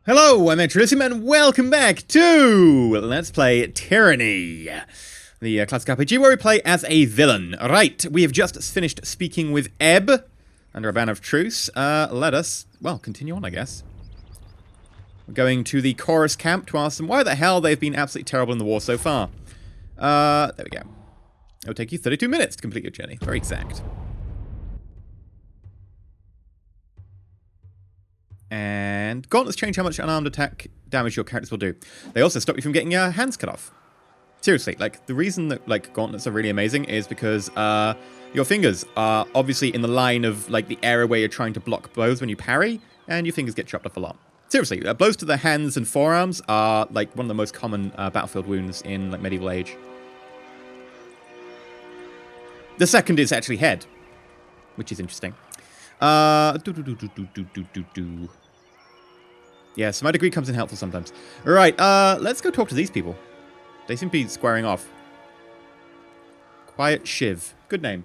Hello, I'm EnterElysium and welcome back to Let's Play Tyranny, the classic RPG where we play as a villain. Right, we have just finished speaking with Ebb under a ban of truce. Let us, well, continue on, I guess. We're going to the chorus camp to ask them why the hell they've been absolutely terrible in the war so far. There we go. It'll take you 32 minutes to complete your journey. Very exact. And gauntlets change how much unarmed attack damage your characters will do. They also stop you from getting your hands cut off. Seriously, like, the reason that, like, gauntlets are really amazing is because, your fingers are obviously in the line of, like, the area where you're trying to block blows when you parry, and your fingers get chopped off a lot. Seriously, blows to the hands and forearms are, like, one of the most common battlefield wounds in, like, medieval age. The second is actually head, which is interesting. Yeah, so my degree comes in helpful sometimes. Alright, let's go talk to these people. They seem to be squaring off. Quiet Shiv. Good name.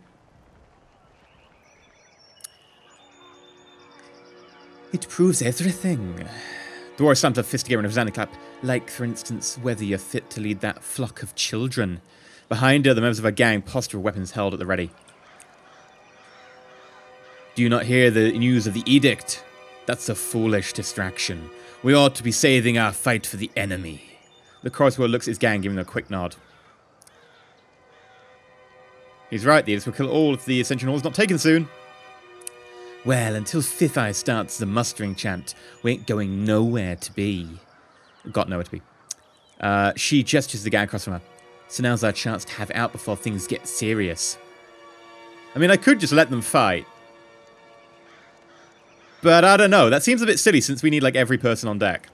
It proves everything. The war stamped her fist together in a resounding clap. Like, for instance, whether you're fit to lead that flock of children. Behind her, the members of her gang posture with weapons held at the ready. Do you not hear the news of the edict? That's a foolish distraction. We ought to be saving our fight for the enemy. The crossbow looks at his gang, giving them a quick nod. He's right, the edict will kill all if the Ascension Hall is not taken soon. Well, until Fifth Eye starts the mustering chant, we ain't going nowhere to be. Got nowhere to be. She gestures the gang across from her. So now's our chance to have it out before things get serious. I mean, I could just let them fight. But I don't know, that seems a bit silly since we need like every person on deck.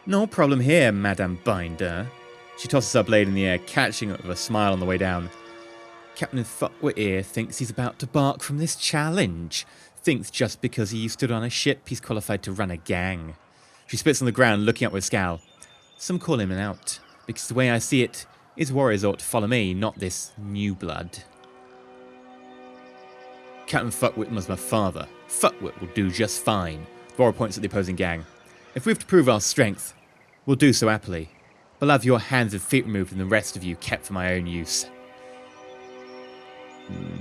No problem here, Madame Binder. She tosses her blade in the air, catching it with a smile on the way down. Captain Fuckwit here thinks he's about to bark from this challenge. Thinks just because he used to run a ship, he's qualified to run a gang. She spits on the ground, looking up with a scowl. Some call him an out, because the way I see it, his warriors ought to follow me, not this new blood. Captain Fuckwit was my father. Fuckwit will do just fine. Dwarf points at the opposing gang. If we have to prove our strength, we'll do so happily. I'll have your hands and feet removed and the rest of you kept for my own use.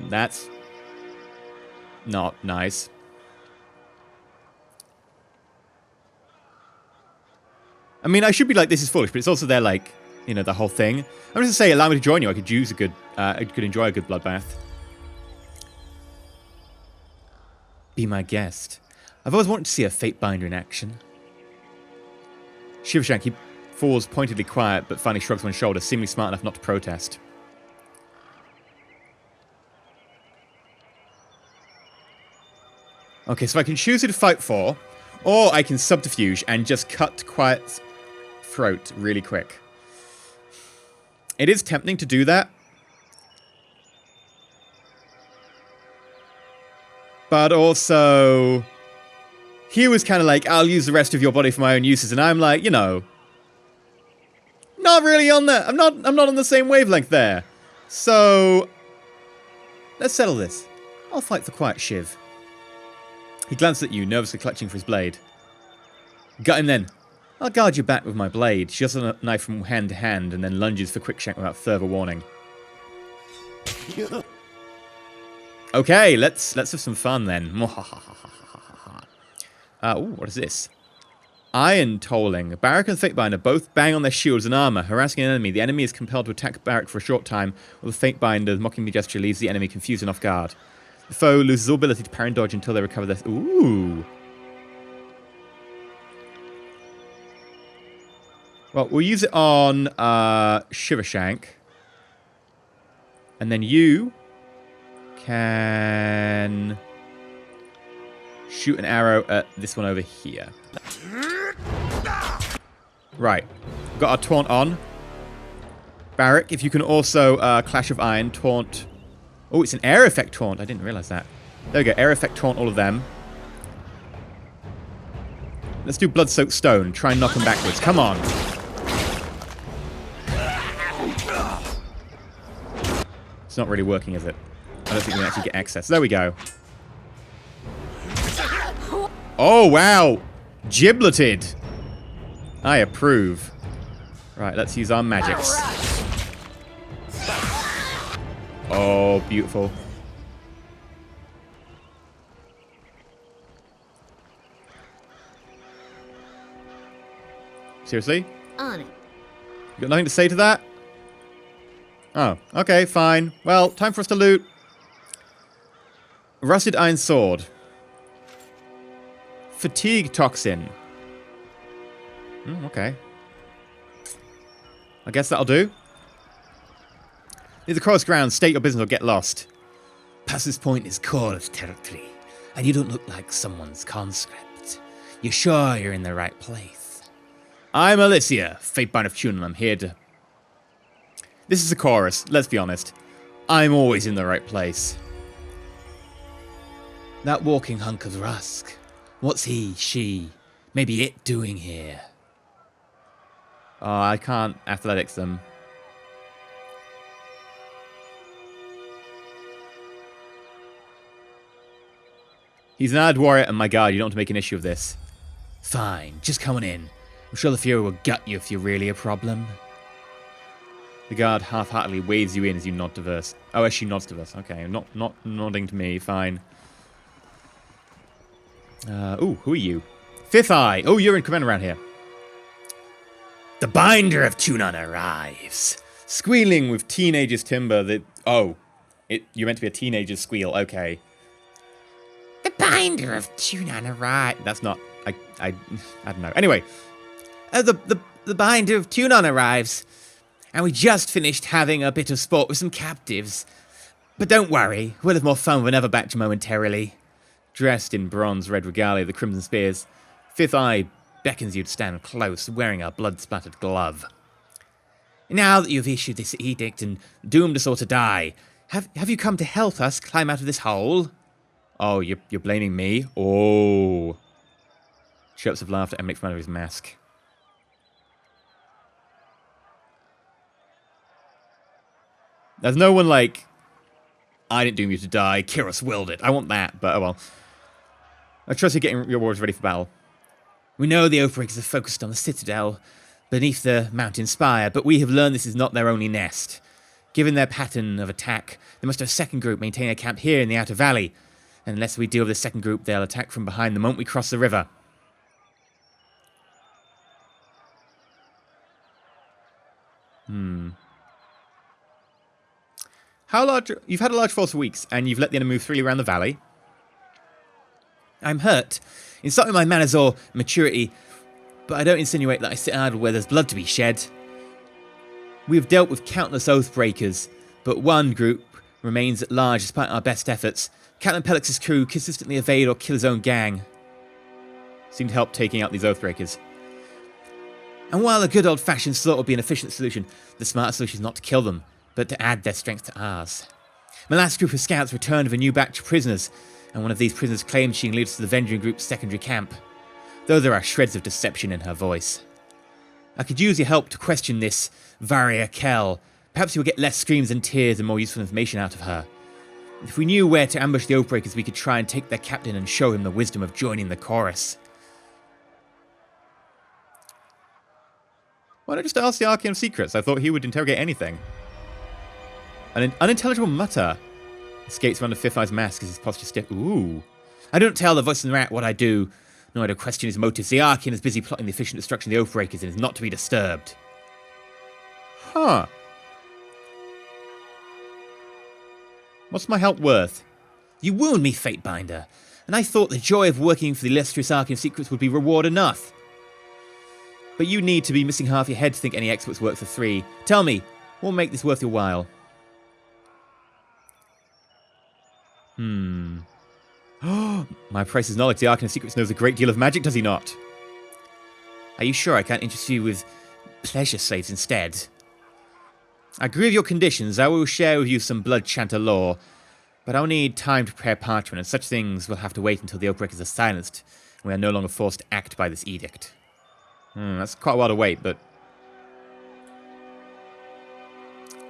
That's not nice. I mean, I should be like, this is foolish, but it's also their, like, you know, the whole thing. I'm just going to say, allow me to join you. I could use a good, I could enjoy a good bloodbath. Be my guest. I've always wanted to see a Fate Binder in action. Shivershank, he falls pointedly quiet, but finally shrugs one shoulder, seemingly smart enough not to protest. Okay, so I can choose who to fight for, or I can subterfuge and just cut Quiet's throat really quick. It is tempting to do that. But also, he was kind of like, I'll use the rest of your body for my own uses, and I'm like, you know, not really on that. I'm not on the same wavelength there. So, let's settle this. I'll fight for Quiet Shiv. He glanced at you, nervously clutching for his blade. Got him then. I'll guard your back with my blade. She does a knife from hand to hand, and then lunges for quick shank without further warning. Okay, let's have some fun then. Ooh, what is this? Iron tolling. Barrack and Fatebinder both bang on their shields and armor, harassing an enemy. The enemy is compelled to attack Barrack for a short time, while the Fatebinder mockingly gesture leaves the enemy confused and off guard. The foe loses all ability to parry and dodge until they recover their... Ooh. Well, we'll use it on Shivershank. And then you can shoot an arrow at this one over here. Right. Got our taunt on. Barrack, if you can also Clash of Iron, taunt... Oh, it's an air effect taunt. I didn't realize that. There we go. Air effect taunt all of them. Let's do Blood-Soaked Stone. Try and knock them backwards. Come on. It's not really working, is it? I don't think we can actually get access. There we go. Oh, wow. Gibleted. I approve. Right, let's use our magics. Oh, beautiful. Seriously? On it. You got nothing to say to that? Oh, okay, fine. Well, time for us to loot. Rusted iron sword. Fatigue toxin. Okay. I guess that'll do. Near the cross ground, state your business or get lost. Past this point is Chorus territory, and you don't look like someone's conscript. You're sure you're in the right place? I'm Alicia, Fatebind of Tunan. I'm here to... This is a chorus, let's be honest. I'm always in the right place. That walking hunk of rusk. What's he, she, maybe it doing here? Oh, I can't athletics them. He's an ad warrior, and my god, you don't want to make an issue of this. Fine, just come on in. I'm sure the Fury will gut you if you're really a problem. The guard half-heartedly waves you in as you nod to Verse. Oh, as she nods to Verse. Okay, not nodding to me, fine. Ooh, who are you? Fifth Eye. Oh, you're in command around here. The Binder of Tunan arrives. Squealing with teenager's timber that... Oh, you're meant to be a teenager's squeal, okay. The Binder of Tunan arrives. That's not... I don't know. Anyway. The Binder of Tunan arrives. And we just finished having a bit of sport with some captives. But don't worry, we'll have more fun with another batch momentarily. Dressed in bronze-red regalia of the Crimson Spears, Fifth Eye beckons you to stand close, wearing a blood-splattered glove. Now that you've issued this edict and doomed us all to die, have you come to help us climb out of this hole? Oh, you're blaming me? Oh. Chirps of laughter emanate from under his mask. There's no one like, I didn't doom you to die, Kiros willed it. I want that, but oh well. I trust you're getting your warriors ready for battle. We know the Oathbreakers are focused on the Citadel, beneath the mountain spire, but we have learned this is not their only nest. Given their pattern of attack, they must have a second group maintain a camp here in the Outer Valley. And unless we deal with the second group, they'll attack from behind the moment we cross the river. How large... You've had a large force for weeks, and you've let the enemy move freely around the valley. I'm hurt. Insulting my manners or maturity, but I don't insinuate that I sit idle where there's blood to be shed. We have dealt with countless Oathbreakers, but one group remains at large despite our best efforts. Captain Pellix's crew consistently evade or kill his own gang. Seem to help taking out these Oathbreakers. And while a good old-fashioned slaughter would be an efficient solution, the smart solution is not to kill them, but to add their strength to ours. My last group of scouts returned with a new batch of prisoners, and one of these prisoners claimed she can lead us to the Vengeance Group's secondary camp, though there are shreds of deception in her voice. I could use your help to question this Varia Kell. Perhaps you'll get less screams and tears and more useful information out of her. If we knew where to ambush the Oathbreakers, we could try and take their captain and show him the wisdom of joining the chorus. Why not just ask the Arcane of Secrets? I thought he would interrogate anything. An unintelligible mutter escapes from under Fifth Eye's mask as his posture stiff. Ooh. I don't tell the voice in the rat what I do, nor do I question his motives. The Arcane is busy plotting the efficient destruction of the Oathbreakers and is not to be disturbed. Huh. What's my help worth? You wound me, Fatebinder, and I thought the joy of working for the illustrious Arcane of Secrets would be reward enough. But you need to be missing half your head to think any expert's work for 3. Tell me, what will make this worth your while? My priceless knowledge. The Arcane of Secrets knows a great deal of magic, does he not? Are you sure I can't interest you with pleasure slaves instead? I agree with your conditions. I will share with you some blood chanter lore, but I'll need time to prepare parchment, and such things will have to wait until the Oathbreakers are silenced, and we are no longer forced to act by this edict. That's quite a while to wait, but...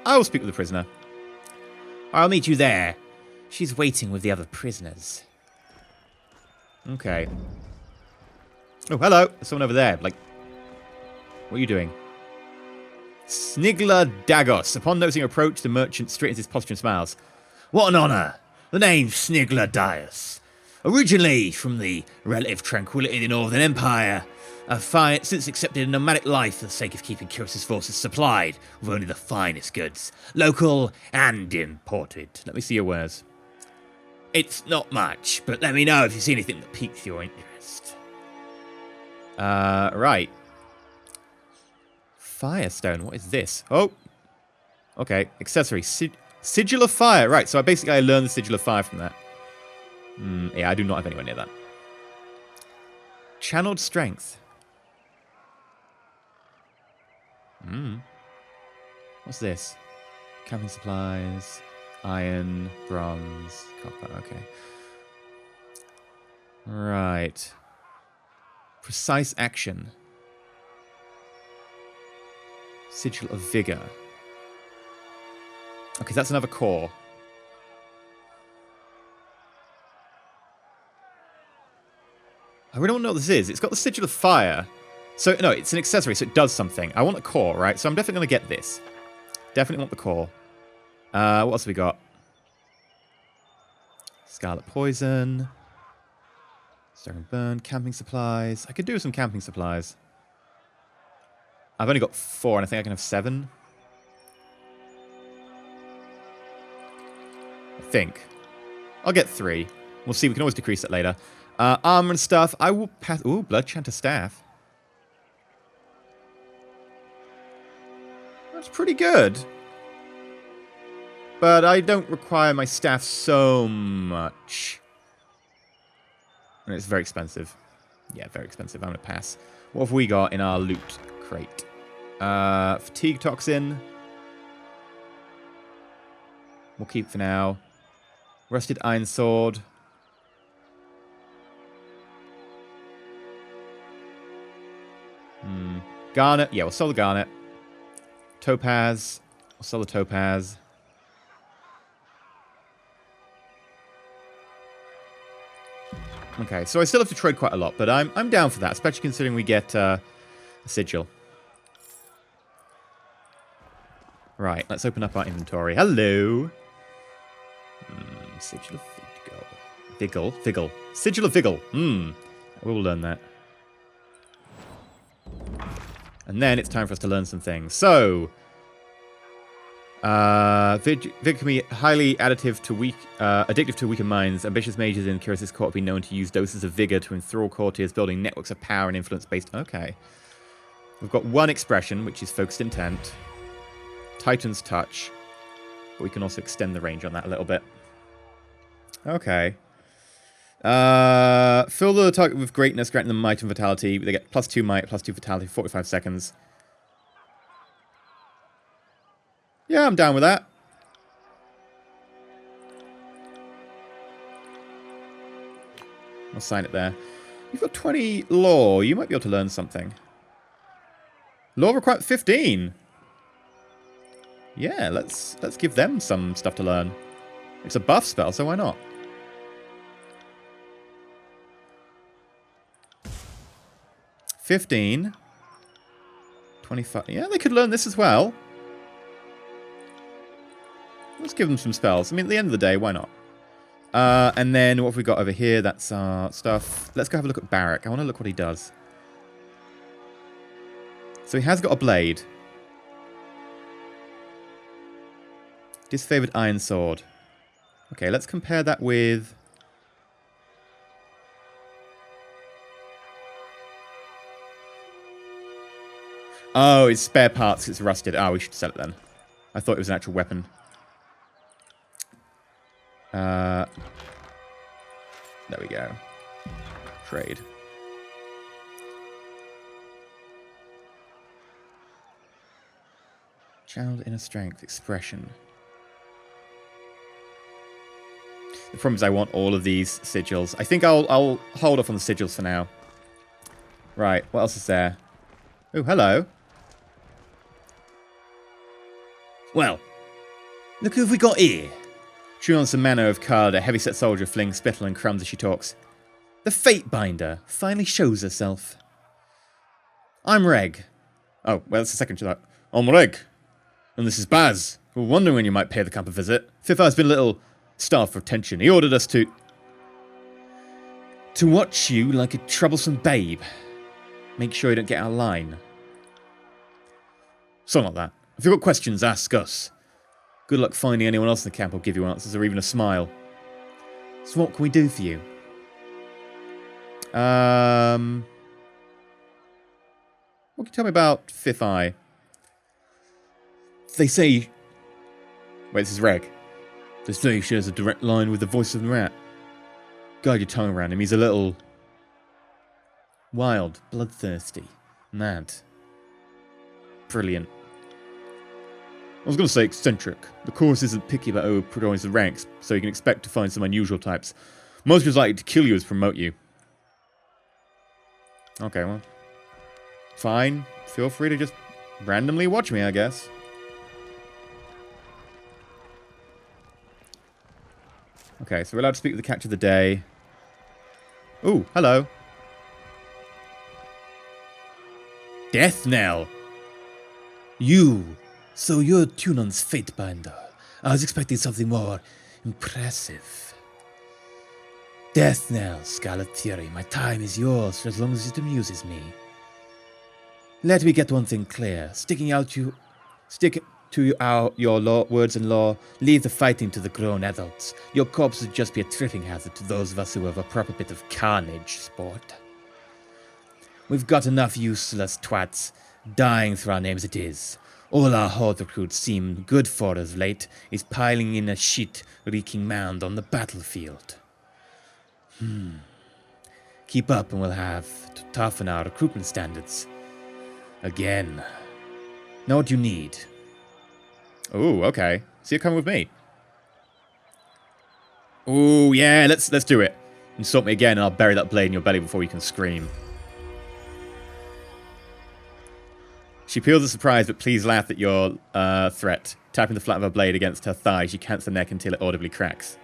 I will speak with the prisoner. I'll meet you there. She's waiting with the other prisoners. Okay. Oh, hello. There's someone over there. Like, what are you doing? Snigler Dagos. Upon noticing your approach, the merchant straightens his posture and smiles. What an honour. The name's Snigler Dagos. Originally from the relative tranquility of the Northern Empire, I've since accepted a nomadic life for the sake of keeping Kyros's forces supplied with only the finest goods, local and imported. Let me see your wares. It's not much, but let me know if you see anything that piques your interest. Right. Firestone, what is this? Oh! Okay, accessory. Sigil of Fire. Right, so I learned the Sigil of Fire from that. Yeah, I do not have anywhere near that. Channeled Strength. What's this? Camping supplies, iron, bronze, copper, okay. Right. Precise action. Sigil of Vigor. Okay, that's another core. I really don't know what this is. It's got the Sigil of Fire. So, no, it's an accessory, so it does something. I want a core, right? So I'm definitely going to get this. Definitely want the core. What else have we got? Scarlet Poison. Stone Burn. Camping supplies. I could do some camping supplies. I've only got 4, and I think I can have 7. I think. I'll get 3. We'll see. We can always decrease it later. Armor and stuff. I will pass... Ooh, Blood Chanter Staff. That's pretty good. But I don't require my staff so much. And it's very expensive. Yeah, very expensive. I'm going to pass. What have we got in our loot crate? Fatigue Toxin. We'll keep for now. Rusted Iron Sword. Garnet. Yeah, we'll sell the Garnet. Topaz. We'll sell the Topaz. Okay, so I still have to trade quite a lot, but I'm down for that, especially considering we get a Sigil. Right, let's open up our inventory. Hello! Sigil of Vigil. Vigil. Sigil of Vigil. We'll learn that. And then it's time for us to learn some things. So, Vigil can be highly addictive to weaker minds. Ambitious mages in Kyros's court have been known to use doses of vigor to enthrall courtiers, building networks of power and influence based... Okay. We've got one expression, which is Focused Intent. Titan's Touch. But we can also extend the range on that a little bit. Okay. Fill the target with greatness, granting them might and vitality. They get +2 might, +2 vitality for 45 seconds. Yeah, I'm down with that. I'll sign it there. You've got 20 law. You might be able to learn something. Law requirement 15. Yeah, let's give them some stuff to learn. It's a buff spell, so why not? 15. 25. Yeah, they could learn this as well. Let's give them some spells. I mean, at the end of the day, why not? And then what have we got over here? That's our stuff. Let's go have a look at Barak. I want to look what he does. So he has got a blade. Disfavored Iron Sword. Okay, let's compare that with... Oh, it's spare parts. It's rusted. Oh, we should sell it then. I thought it was an actual weapon. There we go. Trade. Channeled Inner Strength. Expression. The problem is I want all of these sigils. I think I'll hold off on the sigils for now. Right, what else is there? Oh, hello. Well, look who have we got here. True on some manner of card, a heavy-set soldier flings spittle and crumbs as she talks. The Fate Binder finally shows herself. I'm Reg. Oh, well, that's the second shot. I'm Reg. And this is Baz. We're wondering when you might pay the camp a visit. Fifth Eye's been a little starved for attention. He ordered us to watch you like a troublesome babe. Make sure you don't get out of line. Something like that. If you've got questions, ask us. Good luck finding anyone else in the camp who'll give you answers or even a smile. So what can we do for you? What can you tell me about Fifth Eye? They say... Wait, this is Reg. They say he shares a direct line with the voice of the rat. Guide your tongue around him. He's a little... wild, bloodthirsty, mad. Brilliant. I was going to say eccentric. The chorus isn't picky about who provides the ranks, so you can expect to find some unusual types. Most who's likely to kill you is promote you. Okay, well. Fine. Feel free to just randomly watch me, I guess. Okay, so we're allowed to speak with the catch of the day. Ooh, hello. Death Knell. So you're Tunon's Fate Binder. I was expecting something more impressive. Death Knell, Scarlet Fury, my time is yours for as long as it amuses me. Let me get one thing clear. Stick to your words and law. Leave the fighting to the grown adults. Your corpse would just be a tripping hazard to those of us who have a proper bit of carnage, sport. We've got enough useless twats dying through our names as it is. All our horde recruits seem good for as late is piling in a shit-reeking mound on the battlefield. Keep up and we'll have to toughen our recruitment standards. Again. Know what you need. Ooh, okay. So you're coming with me. Ooh, yeah, let's do it. Insult me again and I'll bury that blade in your belly before you can scream. She peels with surprise, but please laugh at your threat. Tapping the flat of her blade against her thigh, she cants the neck until it audibly cracks.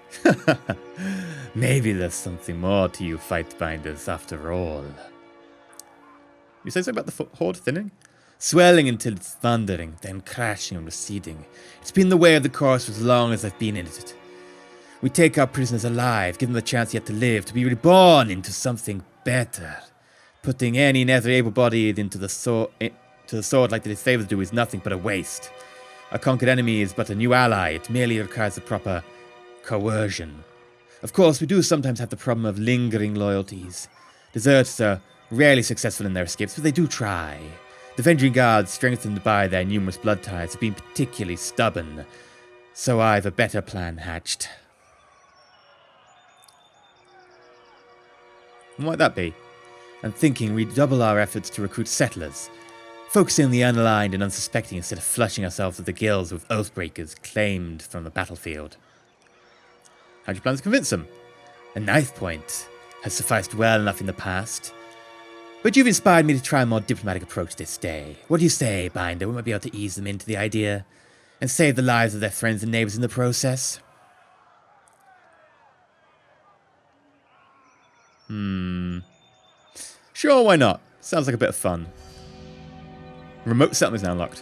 Maybe there's something more to you fight binders after all. You say something about the horde thinning? Swelling until it's thundering, then crashing and receding. It's been the way of the course for as long as I've been in it. We take our prisoners alive, give them the chance yet to live, to be reborn into something better. Putting any and every able-bodied into the sword like the disfavored do is nothing but a waste. A conquered enemy is but a new ally. It merely requires the proper coercion. Of course, we do sometimes have the problem of lingering loyalties. Deserters are rarely successful in their escapes, but they do try. The Avenging Guards, strengthened by their numerous blood ties, have been particularly stubborn. So I've a better plan hatched. What might that be? I'm thinking redouble our efforts to recruit settlers. Focusing on the unaligned and unsuspecting instead of flushing ourselves with the gills with oathbreakers claimed from the battlefield. How do you plan to convince them? A knife point has sufficed well enough in the past. But you've inspired me to try a more diplomatic approach this day. What do you say, Binder? We might be able to ease them into the idea and save the lives of their friends and neighbors in the process. Sure, why not? Sounds like a bit of fun. Remote settlement is now unlocked.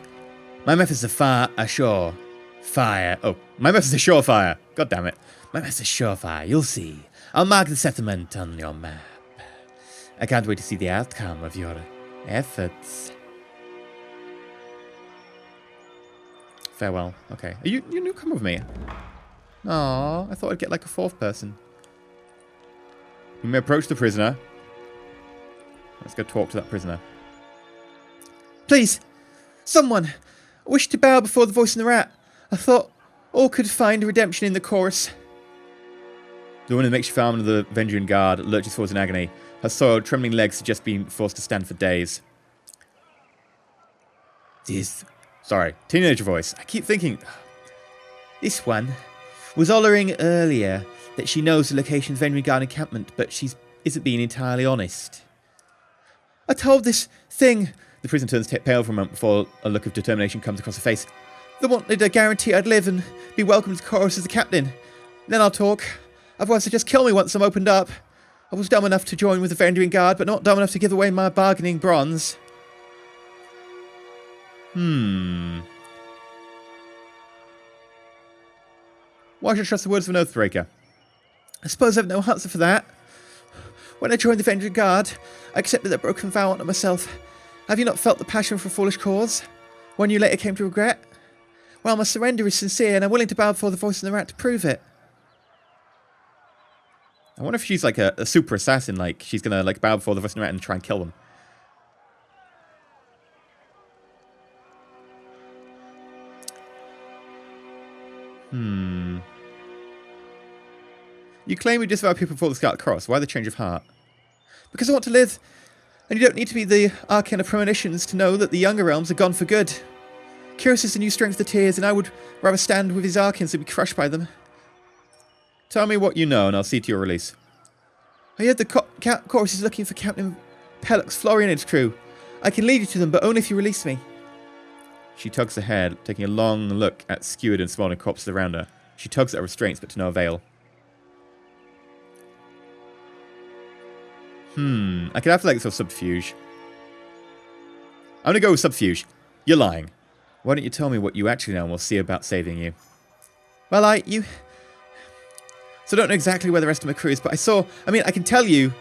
My methods are surefire. Oh, my methods are surefire. God damn it. My methods are surefire. You'll see. I'll mark the settlement on your map. I can't wait to see the outcome of your efforts. Farewell. Okay. You come with me. Aww, I thought I'd get like a fourth person. We may approach the prisoner. Let's go talk to that prisoner. Please, someone. I wish to bow before the voice in the rat. I thought all could find redemption in the chorus. The woman in the makeshift arm of the Avenging Guard lurches forwards in agony. Her soiled, trembling legs had just been forced to stand for days. Sorry, teenager voice. I keep thinking... This one was hollering earlier that she knows the location of the Avenging Guard encampment, but she isn't being entirely honest. I told this thing... The prisoner turns pale for a moment before a look of determination comes across her face. They wanted a guarantee I'd live and be welcomed to the chorus as the captain. Then I'll talk. Otherwise they'll just kill me once I'm opened up. I was dumb enough to join with the Vending Guard, but not dumb enough to give away my bargaining bronze. Why should I trust the words of an Oathbreaker? I suppose I have no answer for that. When I joined the Vending Guard, I accepted that broken vow unto myself. Have you not felt the passion for a foolish cause? One you later came to regret? Well, my surrender is sincere, and I'm willing to bow before the voice of the rat to prove it. I wonder if she's like a super assassin, like she's gonna like bow before the voice of the rat and try and kill them. You claim you disavow people before the Scarlet Cross. Why the change of heart? Because I want to live, and you don't need to be the Arcane of Premonitions to know that the younger realms are gone for good. Curious is the new strength of the tears, and I would rather stand with his Arcanes than be crushed by them. Tell me what you know, and I'll see to your release. I heard the chorus is looking for Captain Pellux, Florian and his crew. I can lead you to them, but only if you release me. She tugs her head, taking a long look at skewered and smoldering corpses around her. She tugs at her restraints, but to no avail. I could have to like sort of subterfuge. I'm gonna go with subterfuge. You're lying. Why don't you tell me what you actually know and we'll see about saving you. Well, So I don't know exactly where the rest of my crew is, but I can tell you.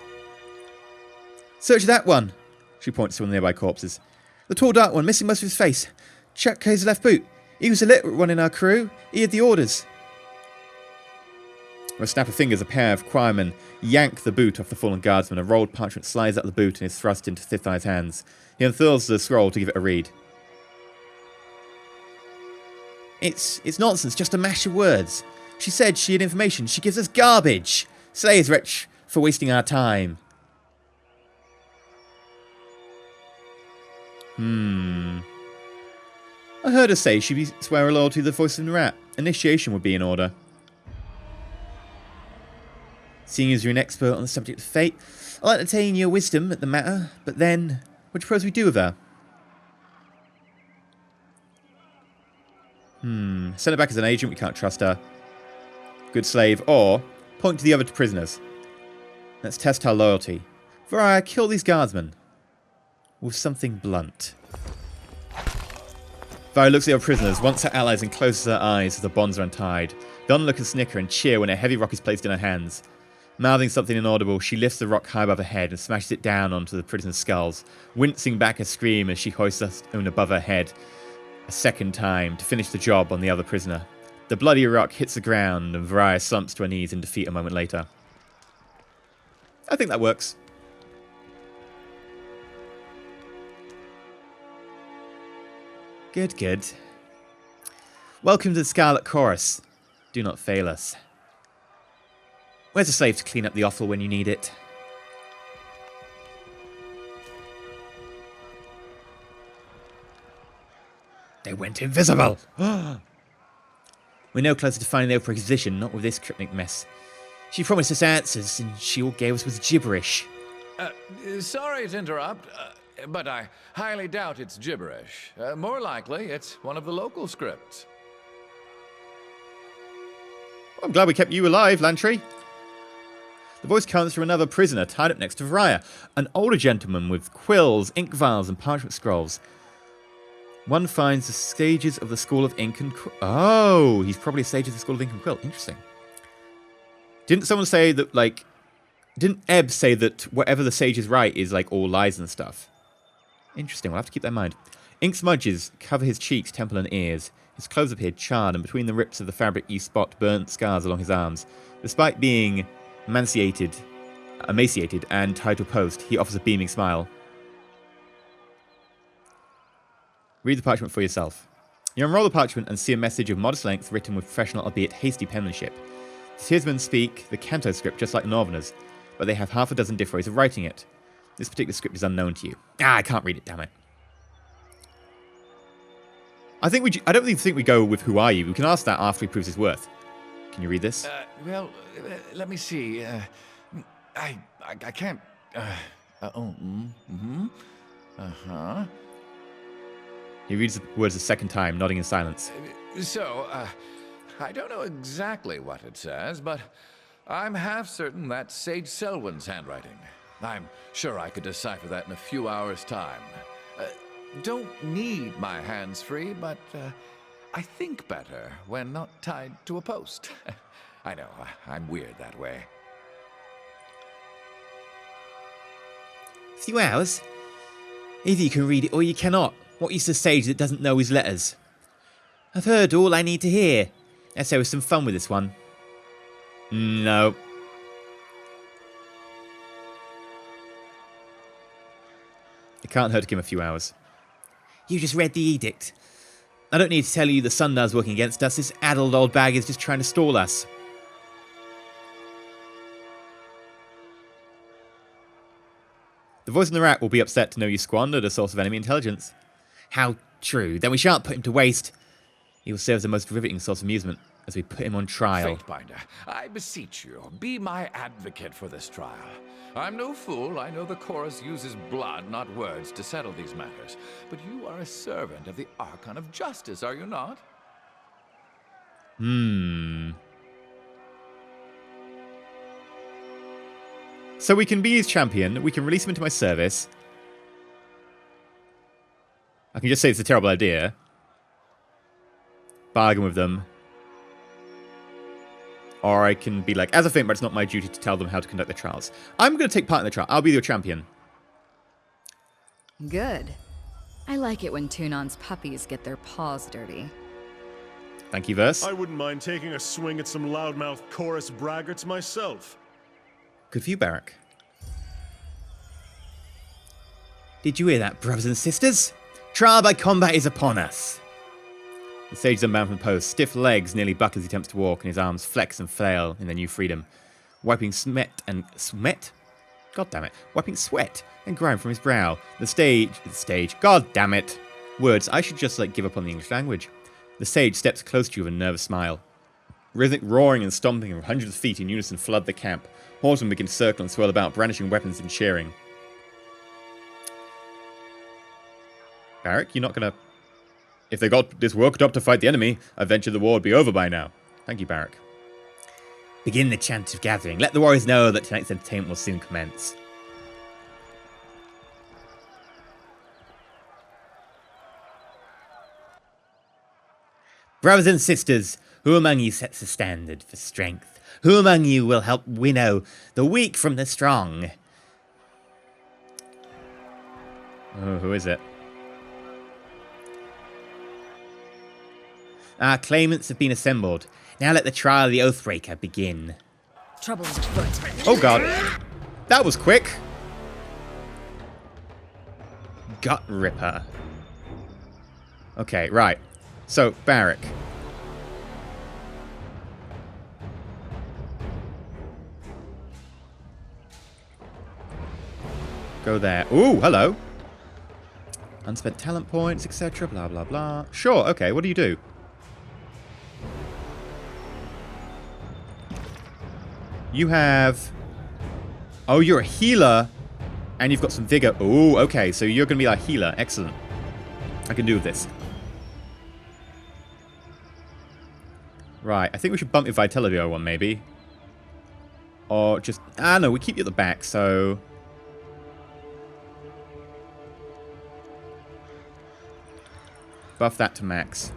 Search that one. She points to one of the nearby corpses. The tall dark one, missing most of his face. Chuck his left boot. He was the literate one in our crew. He had the orders. With a snap of fingers, a pair of choirmen yank the boot off the fallen guardsman. A rolled parchment slides out of the boot and is thrust into Thithi's hands. He unfurls the scroll to give it a read. It's nonsense, just a mash of words. She said she had information. She gives us garbage. Slay his wretch for wasting our time. I heard her say she'd swear her loyalty to the voice of the rat. Initiation would be in order. Seeing as you're an expert on the subject of fate, I'll entertain your wisdom at the matter, but then, what do you suppose we do with her? Send her back as an agent, we can't trust her. Good slave, or point to the other prisoners. Let's test her loyalty. Varya, kill these guardsmen. With something blunt. Varya looks at the other prisoners, wants her allies, and closes her eyes as the bonds are untied. The onlookers snicker and cheer when a heavy rock is placed in her hands. Mouthing something inaudible, she lifts the rock high above her head and smashes it down onto the prisoners' skulls, wincing back a scream as she hoists the stone above her head a second time to finish the job on the other prisoner. The bloody rock hits the ground and Varya slumps to her knees in defeat a moment later. I think that works. Good, good. Welcome to the Scarlet Chorus. Do not fail us. Where's a slave to clean up the offal when you need it? They went invisible! We're no closer to finding their position, not with this cryptic mess. She promised us answers, and she all gave us was gibberish. Sorry to interrupt, but I highly doubt it's gibberish. More likely, it's one of the local scripts. I'm glad we kept you alive, Lantry. The voice comes from another prisoner tied up next to Varya, an older gentleman with quills, ink vials, and parchment scrolls. One finds the sages of the School of Ink and Quill. Oh, he's probably a sage of the School of Ink and Quill. Interesting. Didn't someone say that, like... Didn't Ebb say that whatever the sages write is, like, all lies and stuff? Interesting. We'll have to keep that in mind. Ink smudges cover his cheeks, temple, and ears. His clothes appear charred, and between the rips of the fabric you spot burnt scars along his arms. Despite being emaciated, and tied to a post, he offers a beaming smile. Read the parchment for yourself. You unroll the parchment and see a message of modest length written with professional, albeit hasty penmanship. The Tearsmen speak the Canto script just like the Northerners, but they have half a dozen different ways of writing it. This particular script is unknown to you. I can't read it, damn it. I don't really think we go with who are you. We can ask that after he proves his worth. Can you read this? Well, let me see. I can't. He reads the words a second time, nodding in silence. So, I don't know exactly what it says, but I'm half certain that's Sage Selwyn's handwriting. I'm sure I could decipher that in a few hours' time. Don't need my hands free, but I think better when not tied to a post. I know, I'm weird that way. Few hours? Either you can read it or you cannot. What use is Sage that doesn't know his letters? I've heard all I need to hear. Let's have some fun with this one. No. It can't hurt to give him a few hours. You just read the edict. I don't need to tell you the Sundar's working against us. This addled old bag is just trying to stall us. The voice in the rack will be upset to know you squandered a source of enemy intelligence. How true. Then we shan't put him to waste. He will serve as the most riveting source of amusement as we put him on trial. Fatebinder, I beseech you, be my advocate for this trial. I'm no fool. I know the chorus uses blood, not words, to settle these matters. But you are a servant of the Archon of Justice, are you not? So we can be his champion. We can release him into my service. I can just say it's a terrible idea. Bargain with them. Or I can be like, as a favor, it's not my duty to tell them how to conduct their trials. I'm going to take part in the trial. I'll be your champion. Good. I like it when Tunon's puppies get their paws dirty. Thank you, Verse. I wouldn't mind taking a swing at some loudmouth chorus braggarts myself. Good for you, Barak. Did you hear that, brothers and sisters? Trial by combat is upon us. The sage is unbound from the post. Stiff legs nearly buckle as he attempts to walk, and his arms flex and flail in their new freedom. Wiping sweat and grime from his brow. The stage. God damn it. Words, I should just give up on the English language. The sage steps close to you with a nervous smile. Rhythmic roaring and stomping of hundreds of feet in unison flood the camp. Horsemen begin to circle and swirl about, brandishing weapons and cheering. Barak, you're not gonna... If they got this worked up to fight the enemy, I venture the war would be over by now. Thank you, Barak. Begin the chant of gathering. Let the warriors know that tonight's entertainment will soon commence. Brothers and sisters, who among you sets the standard for strength? Who among you will help winnow the weak from the strong? Oh, who is it? Our claimants have been assembled. Now let the trial of the Oathbreaker begin. Trouble is afoot. Oh god. That was quick. Gut Ripper. Okay, right. So, Barak. Go there. Ooh, hello. Unspent talent points, etc. Blah, blah, blah. Sure, okay, what do you do? You have... Oh, you're a healer. And you've got some vigor. Ooh, okay, so you're going to be a healer. Excellent. I can do this. Right, I think we should bump your vitality over one, maybe. Or just... Ah, no, we keep you at the back, so... Buff that to max.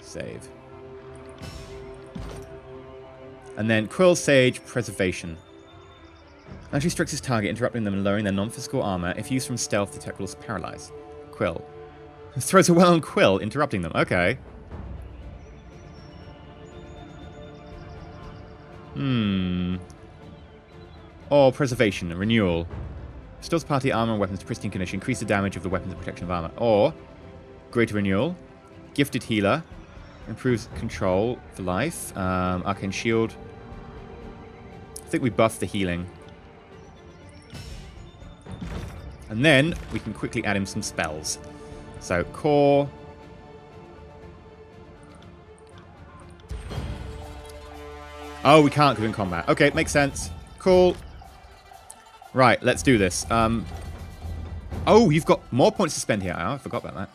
Save. And then Quill Sage Preservation. Actually strikes his target, interrupting them and lowering their non-physical armor. If used from stealth, the attack will paralyze. Quill. Throws a well on Quill, interrupting them. Okay. Or Preservation, Renewal. Restores party armor and weapons to pristine condition. Increase the damage of the weapons and protection of armor. Or Greater Renewal. Gifted Healer. Improves control for life. Arcane Shield. I think we buff the healing. And then we can quickly add him some spells. So, Core. Oh, we can't go in combat. Okay, makes sense. Cool. Right, let's do this. Oh, you've got more points to spend here. Oh, I forgot about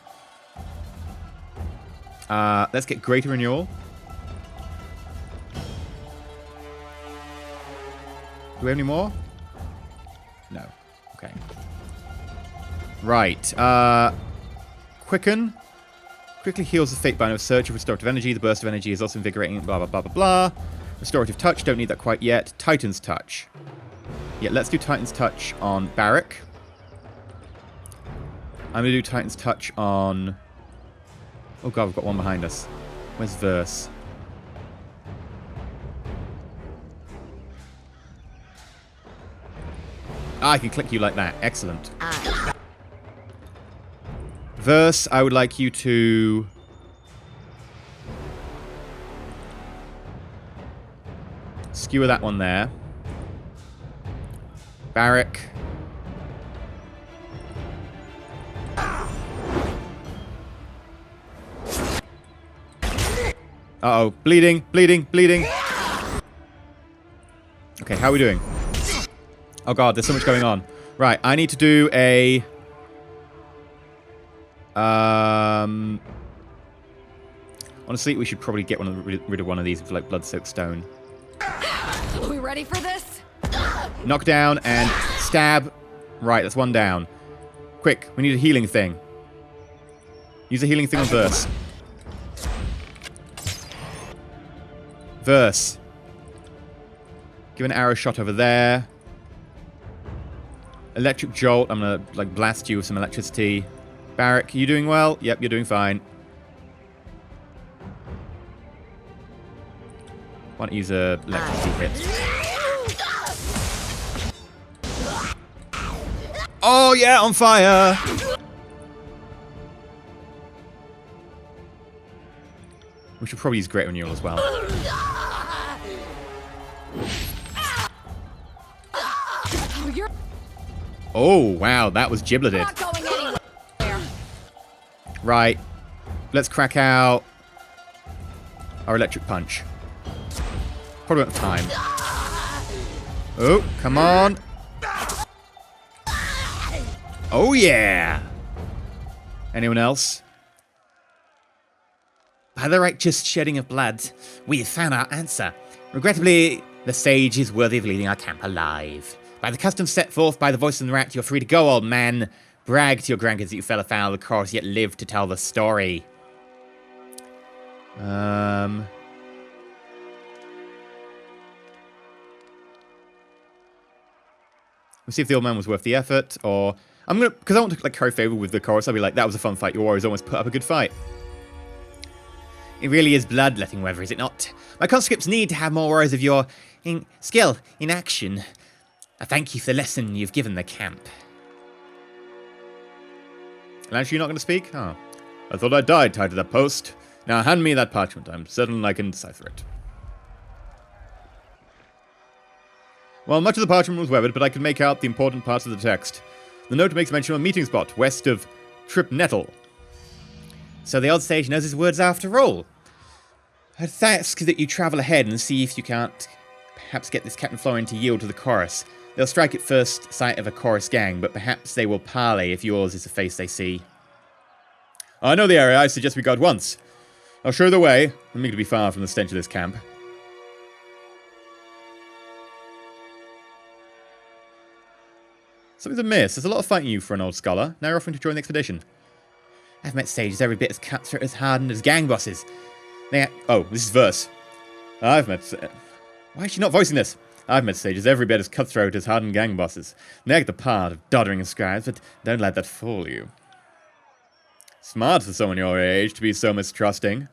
that. Let's get Greater Renewal. Do we have any more? No. Okay. Right. Quicken. Quickly heals the Fate Bind of Search of Restorative Energy. The burst of energy is also invigorating. Blah, blah, blah, blah, blah. Restorative Touch. Don't need that quite yet. Titan's Touch. Yeah, let's do Titan's Touch on Barrack. I'm going to do Titan's Touch on... Oh god, we've got one behind us. Where's Verse? Ah, I can click you like that. Excellent. Verse, I would like you to... skewer that one there. Barrack. Uh-oh. Bleeding, bleeding, bleeding. Okay, how are we doing? Oh god, there's so much going on. Right, I need to do a... Honestly, we should probably get rid of one of these with, like, blood-soaked stone. Are we ready for this? Knock down and stab. Right, that's one down. Quick, we need a healing thing. Use a healing thing on Verse. Verse. Give an arrow shot over there. Electric Jolt. I'm gonna, like, blast you with some electricity. Barrack, you doing well? Yep, you're doing fine. Why don't you use a electricity hit? Oh, yeah, on fire! We should probably use Great Renewal as well. Oh, wow, that was gibleted. Right. Let's crack out our Electric Punch. Probably not time. Oh, come on. Oh, yeah. Anyone else? By the righteous shedding of blood, we have found our answer. Regrettably, the sage is worthy of leading our camp alive. By the custom set forth by the voice of the rat, you're free to go, old man. Brag to your grandkids that you fell afoul of the course, yet live to tell the story. We'll see if the old man was worth the effort, or... I'm gonna... Because I want to, like, curry favor with the chorus, I'll be like, that was a fun fight. Your warriors almost put up a good fight. It really is bloodletting, weather, is it not? My conscripts need to have more warriors of your skill in action. I thank you for the lesson you've given the camp. And actually, you're not going to speak? Oh. I thought I died tied to that post. Now hand me that parchment. I'm certain I can decipher it. Well, much of the parchment was weathered, but I could make out the important parts of the text. The note makes mention of a meeting spot west of Trip Nettle. So the old sage knows his words after all. I'd ask that you travel ahead and see if you can't perhaps get this Captain Florian to yield to the chorus. They'll strike at first sight of a chorus gang, but perhaps they will parley if yours is the face they see. I know the area. I suggest we go at once. I'll show the way. I'm meant to be far from the stench of this camp. Something's amiss. There's a lot of fighting you for an old scholar. Now you're offering to join the expedition. I've met sages every bit as cutthroat, as hardened as gang bosses. Oh, this is Verse. I've met... Why is she not voicing this? I've met sages every bit as cutthroat as hardened gang bosses. They act the part of doddering scribes, but don't let that fool you. Smart for someone your age to be so mistrusting.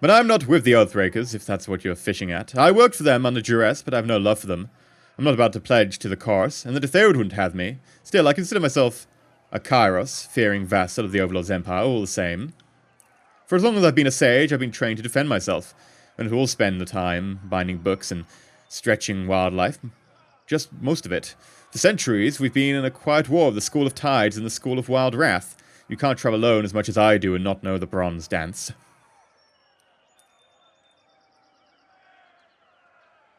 But I'm not with the Oathbreakers, if that's what you're fishing at. I worked for them under duress, but I have no love for them. I'm not about to pledge to the course, and that if they wouldn't have me, still I consider myself a Kairos, fearing vassal of the Overlord's empire, all the same. For as long as I've been a sage, I've been trained to defend myself, and it will spend the time binding books and stretching wildlife. Just most of it. For centuries, we've been in a quiet war of the School of Tides and the School of Wild Wrath. You can't travel alone as much as I do and not know the bronze dance.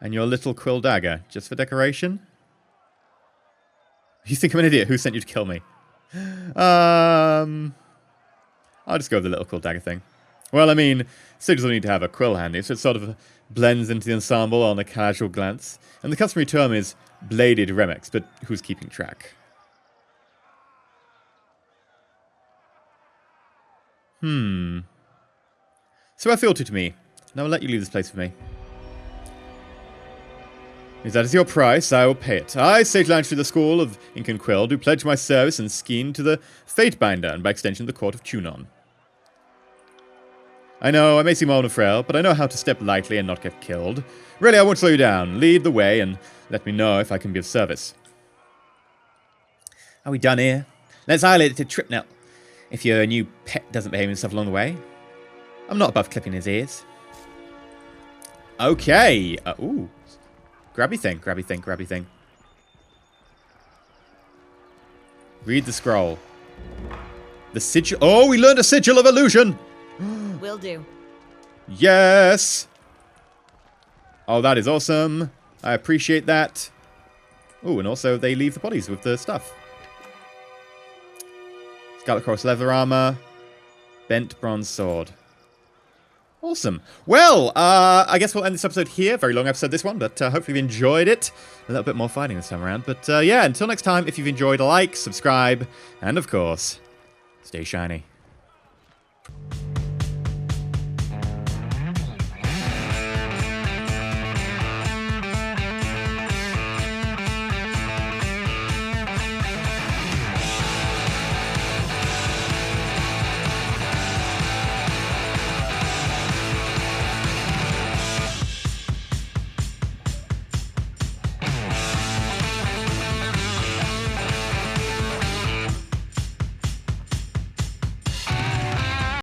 And your little quill dagger, just for decoration? You think I'm an idiot? Who sent you to kill me? I'll just go with the little quill dagger thing. Well, I mean, sages don't need to have a quill handy, so it sort of blends into the ensemble on a casual glance. And the customary term is bladed Remix, but who's keeping track? So I filtered to me. Now I'll let you leave this place with me. If that is your price, I will pay it. I, Sage Lanch to the School of Ink and Quill, do pledge my service and skein to the Fatebinder, and by extension the Court of Tunon. I know, I may seem old and frail, but I know how to step lightly and not get killed. Really, I won't slow you down. Lead the way and let me know if I can be of service. Are we done here? Let's highlight it to Trip now. If your new pet doesn't behave himself along the way. I'm not above clipping his ears. Okay. Ooh. Grabby thing, grabby thing, grabby thing. Read the scroll. The sigil. Oh, we learned a sigil of illusion. Will do. Yes. Oh, that is awesome. I appreciate that. Oh, and also they leave the bodies with the stuff. Scarlet Cross leather armor. Bent bronze sword. Awesome. Well, I guess we'll end this episode here. Very long episode, this one, but hopefully you enjoyed it. A little bit more fighting this time around. But yeah, until next time, if you've enjoyed, like, subscribe, and of course, stay shiny.